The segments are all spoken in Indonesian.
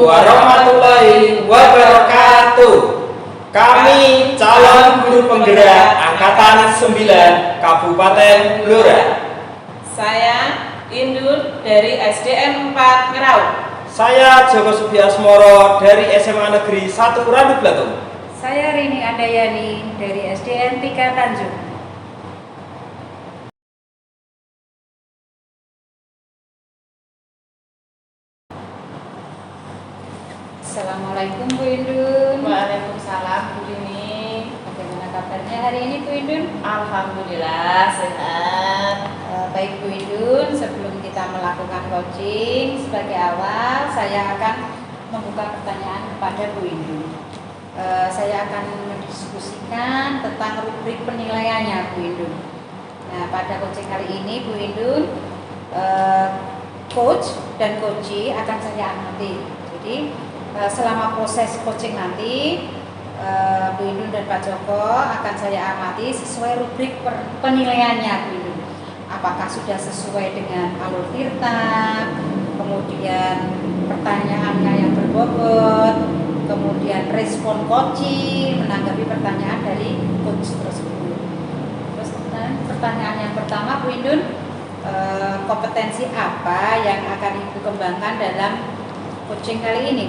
warahmatullahi wabarakatuh. Kami calon guru penggerak Angkatan 9 Kabupaten Blora. Saya Indun dari SDN 4 Ngerau. Saya Joko Subiasmoro dari SMA Negeri 1 Randu Blatung. Saya Rini Andayani dari SDN 3 Tanjung. Assalamualaikum Bu Indun. Waalaikumsalam Bu Rini. Bagaimana kabarnya hari ini Bu Indun? Alhamdulillah sehat. Baik Bu Indun, sebelum kita melakukan coaching, sebagai awal saya akan membuka pertanyaan kepada Bu Indun. Saya akan mendiskusikan tentang rubrik penilaiannya Bu Indun. Nah, pada coaching kali ini Bu Indun, coach dan coachee akan saya amati. Jadi selama proses coaching nanti Bu Indun dan Pak Joko akan saya amati sesuai rubrik penilaiannya Bu Indun. Apakah sudah sesuai dengan alur tirta, kemudian pertanyaannya yang berbobot, kemudian respon coaching menanggapi pertanyaan dari coach tersebut. Terus pertanyaan yang pertama Bu Indun, kompetensi apa yang akan Ibu kembangkan dalam coaching kali ini?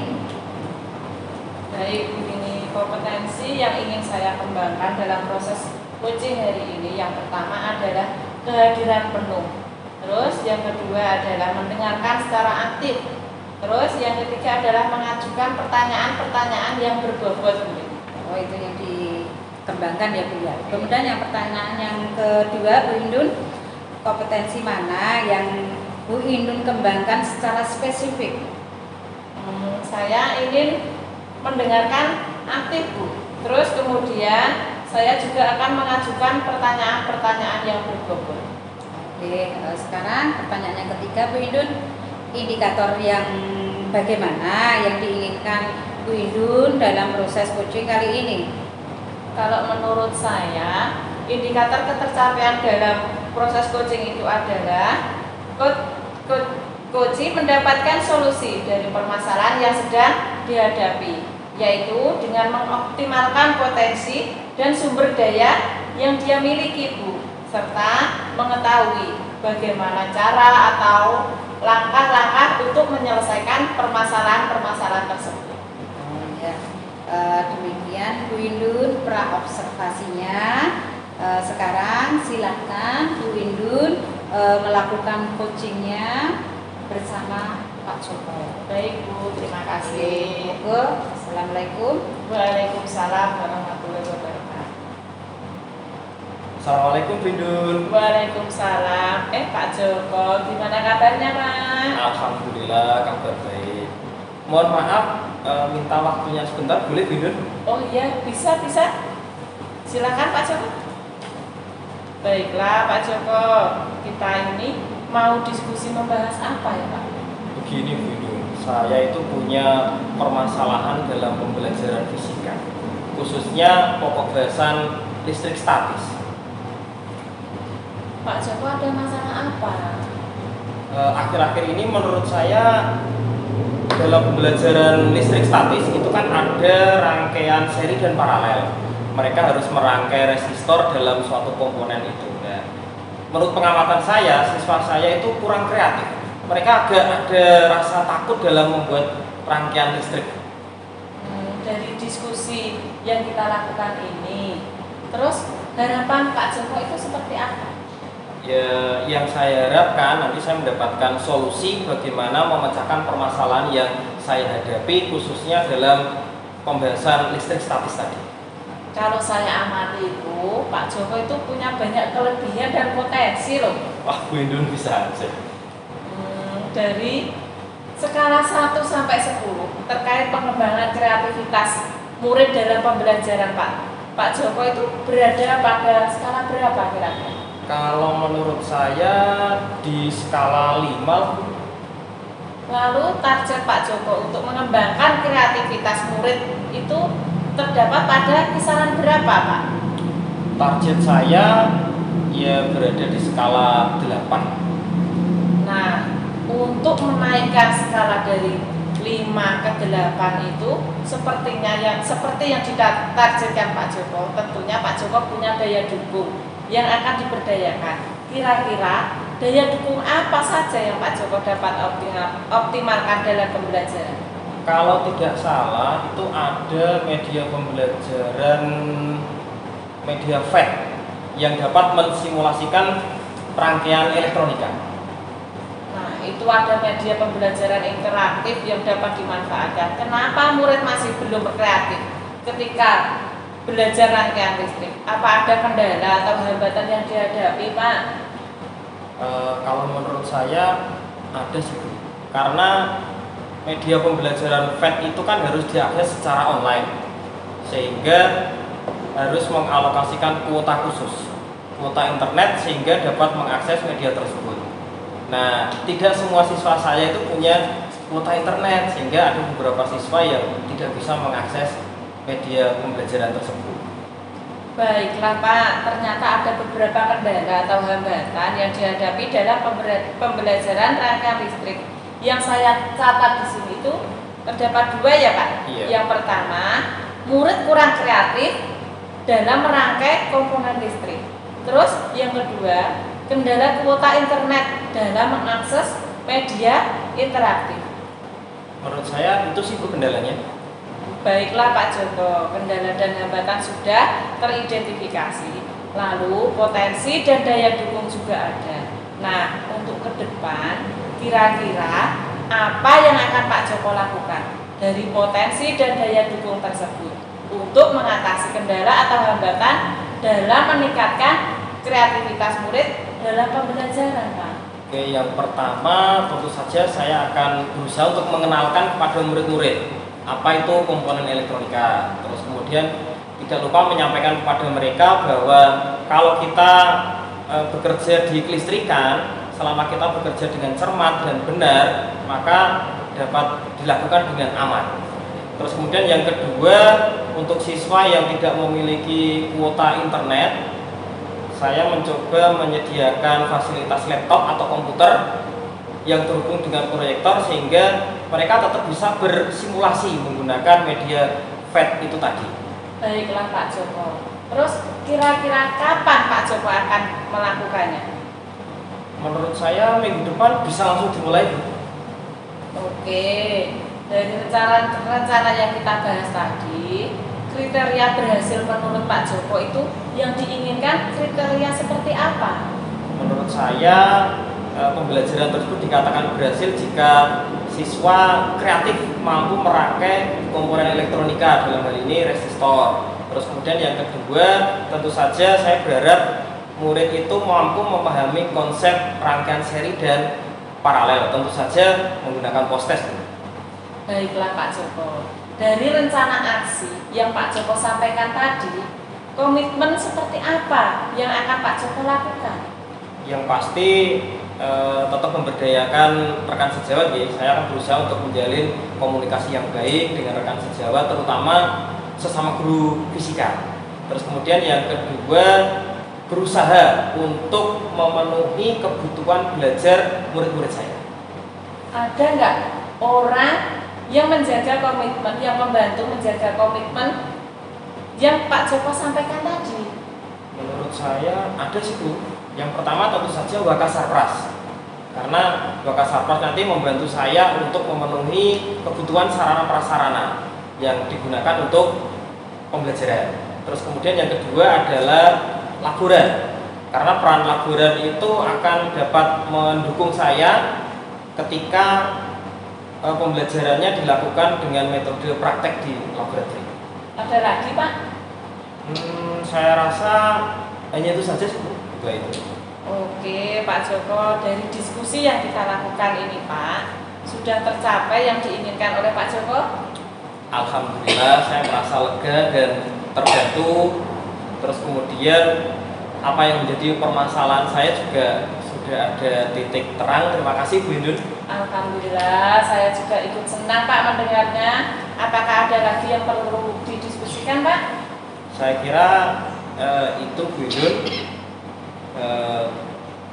Baik Bu Rini, kompetensi yang ingin saya kembangkan dalam proses coaching hari ini yang pertama adalah kehadiran penuh. Terus yang kedua adalah mendengarkan secara aktif. Terus yang ketiga adalah mengajukan pertanyaan-pertanyaan yang berbobot Bu Rini. Oh, itu yang dikembangkan ya Bu ya. Kemudian yang pertanyaan yang kedua Bu Indun, kompetensi mana yang Bu Indun kembangkan secara spesifik? Saya ingin mendengarkan aktif Bu. Terus kemudian saya juga akan mengajukan pertanyaan-pertanyaan yang berbobot. Oke, sekarang pertanyaan yang ketiga Bu Indun, indikator yang bagaimana yang diinginkan Bu Indun dalam proses coaching kali ini? Kalau menurut saya, indikator ketercapaian dalam proses coaching itu adalah coaching mendapatkan solusi dari permasalahan yang sedang dihadapi, yaitu dengan mengoptimalkan potensi dan sumber daya yang dia miliki Bu, serta mengetahui bagaimana cara atau langkah-langkah untuk menyelesaikan permasalahan-permasalahan tersebut. Oh ya, demikian Bu Indun praobservasinya. Sekarang silakan Bu Indun melakukan coachingnya bersama Pak Joko. Baik Bu, terima kasih. Monggo. Assalamualaikum. Waalaikumsalam warahmatullahi wabarakatuh. Assalamualaikum Bindun. Waalaikumsalam. Pak Joko, gimana kabarnya Pak? Alhamdulillah kabar baik. Mohon maaf, minta waktunya sebentar boleh Bindun? Oh iya, bisa. Silakan Pak Joko. Baiklah Pak Joko, kita ini mau diskusi membahas apa ya Pak? Begini Bindun, saya itu punya permasalahan dalam pembelajaran fisika, khususnya pokok bahasan listrik statis. Pak Joko ada masalah apa? Akhir-akhir ini menurut saya dalam pembelajaran listrik statis itu kan ada rangkaian seri dan paralel. Mereka harus merangkai resistor dalam suatu komponen itu. Dan menurut pengamatan saya, siswa saya itu kurang kreatif. Mereka agak ada rasa takut dalam membuat rangkaian listrik. Dari diskusi yang kita lakukan ini, terus harapan Pak Joko itu seperti apa? Ya, yang saya harapkan nanti saya mendapatkan solusi bagaimana memecahkan permasalahan yang saya hadapi khususnya dalam pembahasan listrik statis tadi. Kalau saya amati itu, Pak Joko itu punya banyak kelebihan dan potensi loh. Wah, Bu Indun bisa aja. Dari skala 1 sampai 10 terkait pengembangan kreativitas murid dalam pembelajaran Pak Joko itu berada pada skala berapa kira-kira? Kalau menurut saya di skala 5. Lalu target Pak Joko untuk mengembangkan kreativitas murid itu terdapat pada kisaran berapa Pak? Target saya ya berada di skala 8. Nah, untuk menaikkan skala dari 5 ke 8 itu seperti yang ditargetkan Pak Joko. Tentunya Pak Joko punya daya dukung yang akan diberdayakan. Kira-kira daya dukung apa saja yang Pak Joko dapat optimalkan dalam pembelajaran? Kalau tidak salah itu ada media pembelajaran media FET yang dapat mensimulasikan rangkaian elektronika. Nah, itu ada media pembelajaran interaktif yang dapat dimanfaatkan. Kenapa murid masih belum kreatif ketika belajar rangkaian listrik? Apa ada kendala atau hambatan yang dihadapi, Pak? Kalau menurut saya ada sih, Bu. Karena media pembelajaran FET itu kan harus diakses secara online, sehingga harus mengalokasikan kuota khusus, kuota internet, sehingga dapat mengakses media tersebut. Nah, tidak semua siswa saya itu punya kuota internet, sehingga ada beberapa siswa yang tidak bisa mengakses media pembelajaran tersebut. Baiklah Pak, ternyata ada beberapa kendala atau hambatan yang dihadapi dalam pembelajaran rangkaian listrik. Yang saya catat di sini itu terdapat 2 ya Pak. Iya. Yang pertama, murid kurang kreatif dalam merangkai komponen listrik. Terus yang kedua, kendala kuota internet dalam mengakses media interaktif. Menurut saya itu sih Bu kendalanya. Baiklah Pak Joko, kendala dan hambatan sudah teridentifikasi. Lalu potensi dan daya dukung juga ada. Nah, untuk ke depan, kira-kira apa yang akan Pak Joko lakukan dari potensi dan daya dukung tersebut untuk mengatasi kendala atau hambatan dalam meningkatkan kreativitas murid dalam pembelajaran, Pak? Oke, yang pertama tentu saja saya akan berusaha untuk mengenalkan kepada murid-murid apa itu komponen elektronika. Terus kemudian tidak lupa menyampaikan kepada mereka bahwa kalau kita bekerja di kelistrikan, selama kita bekerja dengan cermat dan benar, maka dapat dilakukan dengan aman. Terus kemudian yang kedua, untuk siswa yang tidak memiliki kuota internet, saya mencoba menyediakan fasilitas laptop atau komputer yang terhubung dengan proyektor, sehingga mereka tetap bisa bersimulasi menggunakan media FET itu tadi. Baiklah Pak Joko. Terus kira-kira kapan Pak Joko akan melakukannya? Menurut saya minggu depan bisa langsung dimulai, Bu. Oke, dari rencana yang kita bahas tadi, kriteria berhasil menurut Pak Joko itu yang diinginkan kriteria seperti apa? Menurut saya pembelajaran tersebut dikatakan berhasil jika siswa kreatif mampu merangkai komponen elektronika, dalam hal ini resistor. Terus kemudian yang kedua, tentu saja saya berharap murid itu mampu memahami konsep rangkaian seri dan paralel, tentu saja menggunakan post-test. Baiklah Pak Joko, dari rencana aksi yang Pak Joko sampaikan tadi, komitmen seperti apa yang akan Pak Joko lakukan? Yang pasti tetap memberdayakan rekan sejawat, ya. Saya akan berusaha untuk menjalin komunikasi yang baik dengan rekan sejawat, terutama sesama guru fisika. Terus kemudian yang kedua, berusaha untuk memenuhi kebutuhan belajar murid-murid saya. Ada nggak orang yang menjaga komitmen, yang membantu menjaga komitmen yang Pak Joko sampaikan tadi? Menurut saya ada sih, Bu. Yang pertama tentu saja Wakasarpras, karena Wakasarpras nanti membantu saya untuk memenuhi kebutuhan sarana prasarana yang digunakan untuk pembelajaran. Terus kemudian yang kedua adalah laboran, karena peran laboran itu akan dapat mendukung saya ketika pembelajarannya dilakukan dengan metode praktek di laboratorium. Ada lagi Pak? Saya rasa hanya itu saja, Bu. Itu. Oke Pak Joko, dari diskusi yang kita lakukan ini Pak, sudah tercapai yang diinginkan oleh Pak Joko? Alhamdulillah, saya merasa lega dan terbantu. Terus kemudian apa yang menjadi permasalahan saya juga sudah ada titik terang. Terima kasih Bu Indun. Alhamdulillah, saya juga ikut senang Pak mendengarnya. Apakah ada lagi yang perlu didiskusikan Pak? Saya kira itu Bu Indun.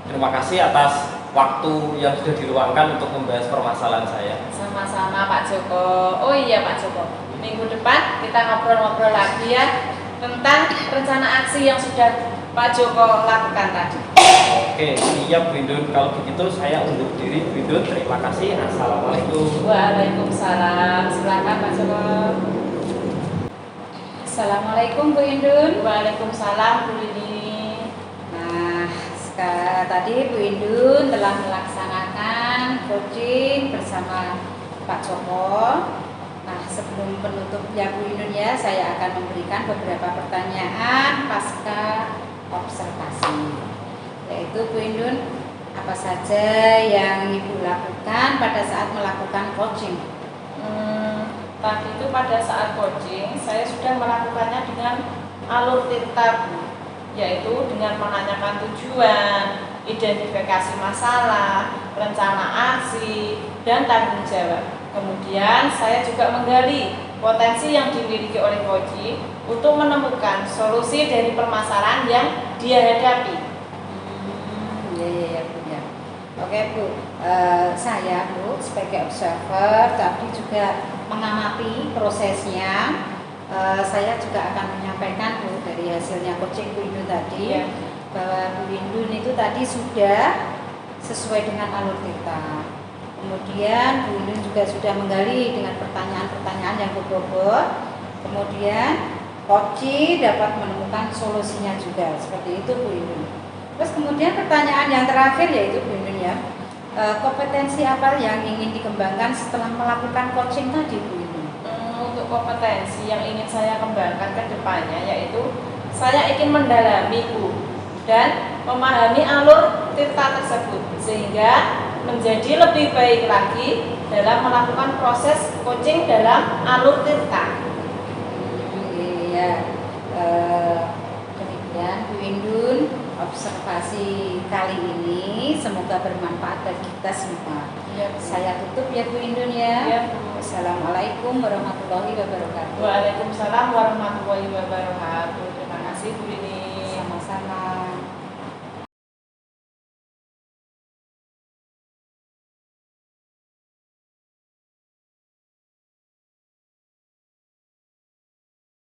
Terima kasih atas waktu yang sudah diluangkan untuk membahas permasalahan saya. Sama-sama sama Pak Joko. Oh iya Pak Joko, minggu depan kita ngobrol-ngobrol lagi ya tentang rencana aksi yang sudah Pak Joko lakukan tadi. Oke, siap Bu Indun. Kalau begitu saya undur diri Bu Indun. Terima kasih. Assalamualaikum. Waalaikumsalam. Silakan Pak Joko. Assalamualaikum Bu Indun. Waalaikumsalam Bu Lini. Nah, tadi Bu Indun telah melaksanakan coaching bersama Pak Joko. Nah, sebelum penutupnya Bu Indun ya, saya akan memberikan beberapa pertanyaan pasca observasi. Yaitu Bu Indun, apa saja yang Ibu lakukan pada saat melakukan coaching? Tadi itu pada saat coaching saya sudah melakukannya dengan alur tirta Bu, yaitu dengan menanyakan tujuan, identifikasi masalah, rencana aksi, dan tanggung jawab. Kemudian saya juga menggali potensi yang dimiliki oleh coach untuk menemukan solusi dari permasalahan yang dia hadapi. Ya Bu ya. Oke Bu, saya Bu sebagai observer tadi juga mengamati prosesnya. Saya juga akan menyampaikan Bu dari hasilnya coaching Bu Indun tadi Ya. bahwa Bu Indun itu tadi sudah sesuai dengan alur tirta. Kemudian Bu Indun juga sudah menggali dengan pertanyaan-pertanyaan yang berbobot. Kemudian coach dapat menemukan solusinya juga. Seperti itu Bu Indun. Terus kemudian pertanyaan yang terakhir yaitu Bu Indun ya, kompetensi apa yang ingin dikembangkan setelah melakukan coaching tadi Bu Indun? Untuk kompetensi yang ingin saya kembangkan ke depannya yaitu saya ingin mendalami Bu dan memahami alur tirta tersebut sehingga menjadi lebih baik lagi dalam melakukan proses coaching dalam alur tirta. Iya, demikian Bu Indun observasi kali ini, semoga bermanfaat bagi kita semua. Ya, Saya tutup ya Bu Indun ya. Ya, Bu. Assalamualaikum warahmatullahi wabarakatuh. Waalaikumsalam warahmatullahi wabarakatuh. Terima kasih Bu Lini.